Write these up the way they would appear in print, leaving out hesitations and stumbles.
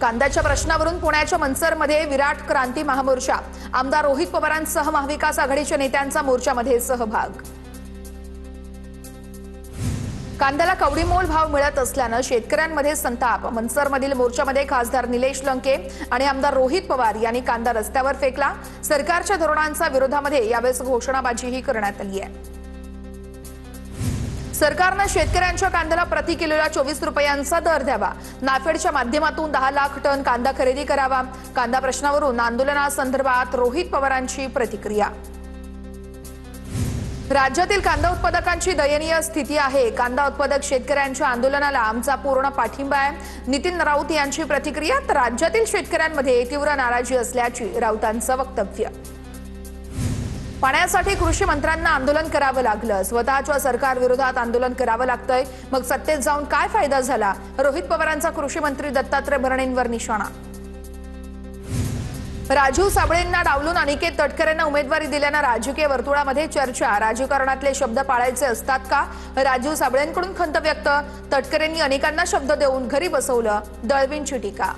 कांद्याच्या प्रश्नावरून पुण्याच्या मनसरमध्ये विराट क्रांती महामोर्चा, आमदार रोहित पवारांसह महाविकास आघाडीच्या नेत्यांचा मोर्चामध्ये सहभाग। कांद्याला कवडीमोल भाव मिळत असल्यानं शेतकऱ्यांमध्ये संताप। मनसरमधील मोर्चामध्ये खासदार निलेश लंके आणि आमदार रोहित पवार यांनी कांदा रस्त्यावर फेकला। सरकारच्या धोरणांच्या विरोधामध्ये यावेळी घोषणाबाजीही करण्यात आली आहे। सरकारने शेतकऱ्यांच्या कांद्याला प्रति किलोला 24 रुपयांचा दर द्यावा। नाफेडच्या माध्यमातून 10 लाख टन कांदा खरेदी करावा। कांदा प्रश्नावरून आंदोलनासंदर्भात रोहित पवारांची प्रतिक्रिया। राज्यातील कांदा उत्पादकांची दयनीय स्थिती आहे। कांदा उत्पादक शेतकऱ्यांच्या आंदोलनाला आमचा पूर्ण पाठिंबा आहे। नितीन राऊत यांची प्रतिक्रिया। तर राज्यातील शेतकऱ्यांमध्ये तीव्र नाराजी असल्याची राऊतांचं वक्तव्य। पाण्यासाठी कृषी मंत्र्यांना आंदोलन करावं लागलं। स्वतःच्या सरकार विरोधात आंदोलन करावं लागतंय, मग सत्तेत जाऊन काय फायदा झाला? रोहित पवारांचा कृषी मंत्री दत्तात्रय भरणेंवर निशाणा। राजीव साबळेंना डावलून अनिकेत तटकरेंना उमेदवारी दिल्यानं राजकीय वर्तुळामध्ये चर्चा। राजकारणातले शब्द पाळायचे असतात का? राजीव साबळेंकडून खंत व्यक्त। तटकरेंनी अनेकांना शब्द देऊन घरी बसवलं, दळवींची टीका।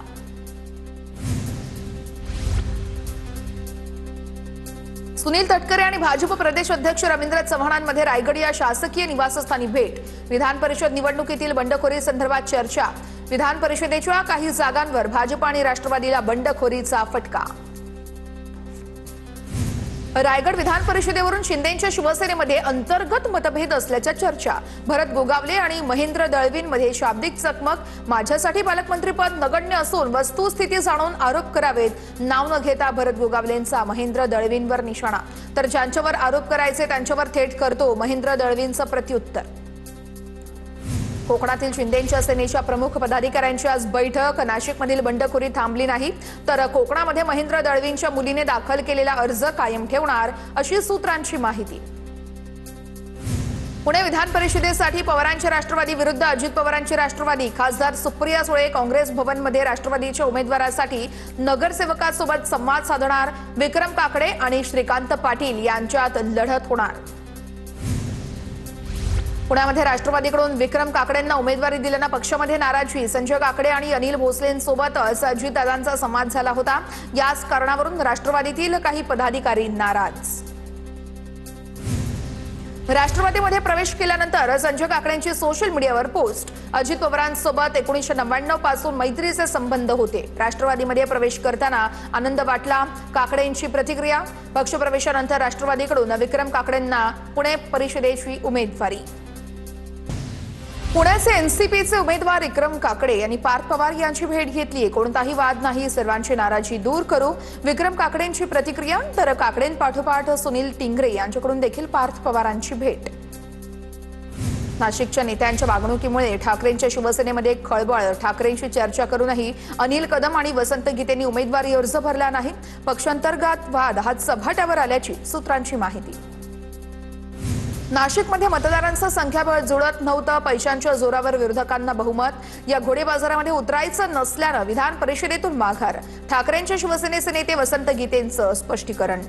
सुनील तटकरे आणि भाजप प्रदेश अध्यक्ष रवींद्र चव्हाणांमध्ये रायगड या शासकीय निवासस्थानी भेट। विधान परिषद निवडणुकीतील बंडखोरी संदर्भात चर्चा। विधान परिषदेच्या काही जागांवर भाजप आणि राष्ट्रवादीला बंडखोरीचा फटका। रायगड विधान परिषदेवरून शिंदेंच्या शिवसेनेमध्ये अंतर्गत मतभेद असल्याच्या चर्चा। भरत गोगावले आणि महेंद्र दळवींमध्ये शाब्दिक चकमक। माझ्यासाठी पालकमंत्रीपद नगण्य असून वस्तुस्थिती जाणून आरोप करावेत। नाव न घेता भरत गोगावलेंचा महेंद्र दळवींवर निशाणा। तर ज्यांच्यावर आरोप करायचे त्यांच्यावर थेट करतो, महेंद्र दळवींचं प्रत्युत्तर। कोकणातील शिंदेंच्या सेनेच्या प्रमुख पदाधिकाऱ्यांची आज बैठक। नाशिकमधील बंडखोरी थांबली नाही, तर कोकणामध्ये महेंद्र दळवींच्या मुलीने दाखल केलेला अर्ज कायम ठेवणार, अशी सूत्रांची माहिती। पुणे विधान परिषदेसाठी पवारांचे राष्ट्रवादी विरुद्ध अजित पवारांचे राष्ट्रवादी। खासदार सुप्रिया सुळे काँग्रेस भवनमध्ये राष्ट्रवादीच्या उमेदवारासाठी नगरसेवकासोबत संवाद साधणार। विक्रम काकडे आणि श्रीकांत पाटील यांच्यात लढत होणार। पुण्यामध्ये राष्ट्रवादीकडून विक्रम काकडेंना उमेदवारी दिल्यानं पक्षामध्ये नाराजी। संजय काकडे आणि अनिल भोसलेंसोबतच अजितदादांचा संवाद झाला होता। याच कारणावरून राष्ट्रवादीतील काही पदाधिकारी नाराज। राष्ट्रवादीमध्ये प्रवेश केल्यानंतर संजय काकडेंची सोशल मीडियावर पोस्ट। अजित पवारांसोबत 1999 पासून मैत्रीचे संबंध होते। राष्ट्रवादीमध्ये प्रवेश करताना आनंद वाटला, काकडेंची प्रतिक्रिया। पक्षप्रवेशानंतर राष्ट्रवादीकडून विक्रम काकडेंना पुणे परिषदेची उमेदवारी। पुण्याचे एनसीपीचे उमेदवार विक्रम काकडे यांनी पार्थ पवार यांची भेट घेतली। कोणताही वाद नाही, सर्वांची नाराजी दूर करू, विक्रम काकडेंची प्रतिक्रिया। तर काकडेंपाठोपाठ सुनील टिंगरे यांच्याकडून देखील पार्थ पवारांची भेट। नाशिकच्या नेत्यांच्या वागणुकीमुळे ठाकरेंच्या शिवसेनेमध्ये खळबळ। ठाकरेंशी चर्चा करूनही अनिल कदम आणि वसंत गीतेंनी उमेदवारी अर्ज भरला नाही। पक्षांतर्गत वाद हा चव्हाट्यावर आल्याची सूत्रांची माहिती। नाशिकमध्ये मतदारांचं संख्याबळ जुळत नव्हतं, पैशांच्या जोरावर विरोधकांना बहुमत। या घोडे बाजारामध्ये उतरायचं नसल्यानं विधान परिषदेतून माघार। ठाकरेंच्या शिवसेनेचे नेते वसंत गीतेंचं स्पष्टीकरण।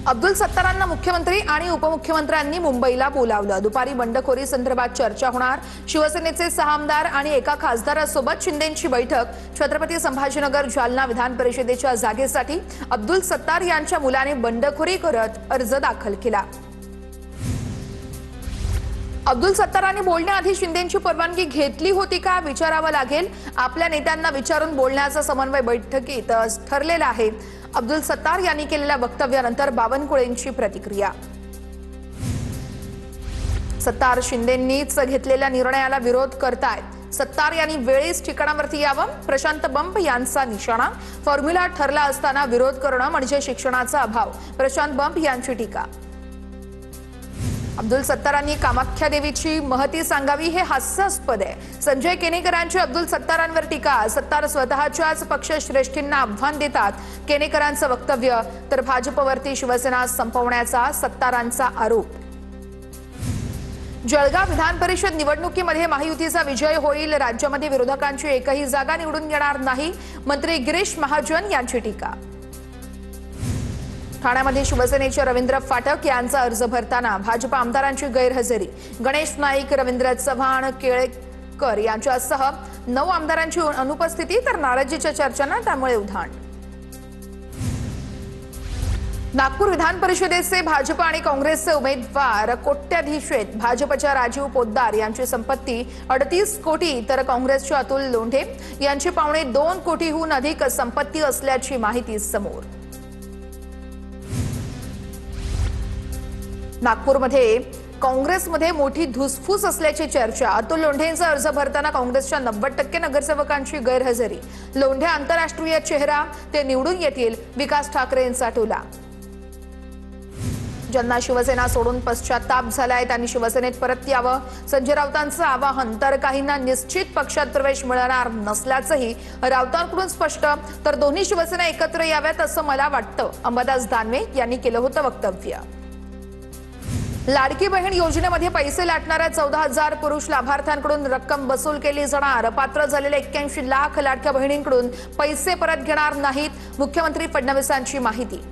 अब्दुल सत्तारांना मुख्यमंत्री आणि उपमुख्यमंत्र्यांनी मुंबईला बोलावलं। दुपारी बंडखोरी संदर्भात चर्चा होणार। शिवसेनेचे 6 आमदार आणि एका खासदारासोबत शिंदेंची बैठक। छत्रपती संभाजीनगर जालना विधान परिषदेच्या जागेसाठी अब्दुल सत्तार यांच्या मुलाने बंडखोरी करत अर्ज दाखल केला। अब्दुल सत्तारांनी बोलण्याआधी शिंदेंची परवानगी घेतली होती का विचारावं लागेल। आपल्या नेत्यांना विचारून बोलण्याचा समन्वय बैठकीत ठरलेला आहे। अब्दुल सत्तार यांनी केलेल्या वक्तव्यानंतर बावनकुळेंची प्रतिक्रिया। सत्तार शिंदेंनीच घेतलेल्या निर्णयाला विरोध करतायत। सत्तार यांनी वेळीच ठिकाणावरती यावं, प्रशांत बंब यांचा निशाणा। फॉर्म्युला ठरला असताना विरोध करणं म्हणजे शिक्षणाचा अभाव, प्रशांत बंब यांची टीका। अब्दुल सत्तारांनी कामाख्या देवीची महती सांगावी हे हास्यास्पद आहे। संजय केनेकरांची अब्दुल सत्तारांवर टीका। सत्तार स्वतःच्याच पक्षश्रेष्ठींना आव्हान देतात, केनेकरांचं वक्तव्य। तर भाजपवरती शिवसेना संपवण्याचा सत्तारांचा आरोप। जळगाव विधान परिषद निवडणुकीमध्ये महायुतीचा विजय होईल। राज्यामध्ये विरोधकांची एकही जागा निवडून येणार नाही, मंत्री गिरीश महाजन यांची टीका। ठाण्यामध्ये शिवसेनेचे रवींद्र फाटक यांचा अर्ज भरताना भाजप आमदारांची गैरहजेरी। गणेश नाईक, रवींद्र चव्हाण, केळकर यांच्यासह 9 आमदारांची अनुपस्थिती तर नाराजीच्या चर्चांना त्यामुळे उधाण। नागपूर विधान परिषदेचे भाजप आणि काँग्रेसचे उमेदवार कोट्याधीश आहेत। भाजपच्या राजीव पोद्दार यांची संपत्ती 38 कोटी तर काँग्रेसचे अतुल लोंढे यांची 2.25 कोटीहून अधिक संपत्ती असल्याची माहिती समोर। नागपूरमध्ये काँग्रेसमध्ये मोठी धुसफूस असल्याची चर्चा। अतुल लोंढेंचा अर्ज भरताना काँग्रेसच्या 90% नगरसेवकांची गैरहजेरी। लोंढे आंतरराष्ट्रीय चेहरा, ते निवडून येतील, विकास ठाकरेंचा टोला। ज्यांना शिवसेना सोडून पश्चाताप झालाय त्यांनी शिवसेनेत परत यावं, संजय राऊतांचं आवाहन। तर काहींना निश्चित पक्षात प्रवेश मिळणार नसल्याचंही राऊतांकडून स्पष्ट। तर दोन्ही शिवसेना एकत्र याव्यात असं मला वाटतं, अंबादास दानवे यांनी केलं होतं वक्तव्य। लाडकी बहीण योजनेमध्ये पैसे लाटणाऱ्या 14,000 पुरुष लाभार्थ्यांकडून रक्कम वसूल केली जाणार। अपात्र झालेल्या 81 लाख लाडक्या बहिणींकडून पैसे परत घेणार नाहीत, मुख्यमंत्री फडणवीसांची माहिती।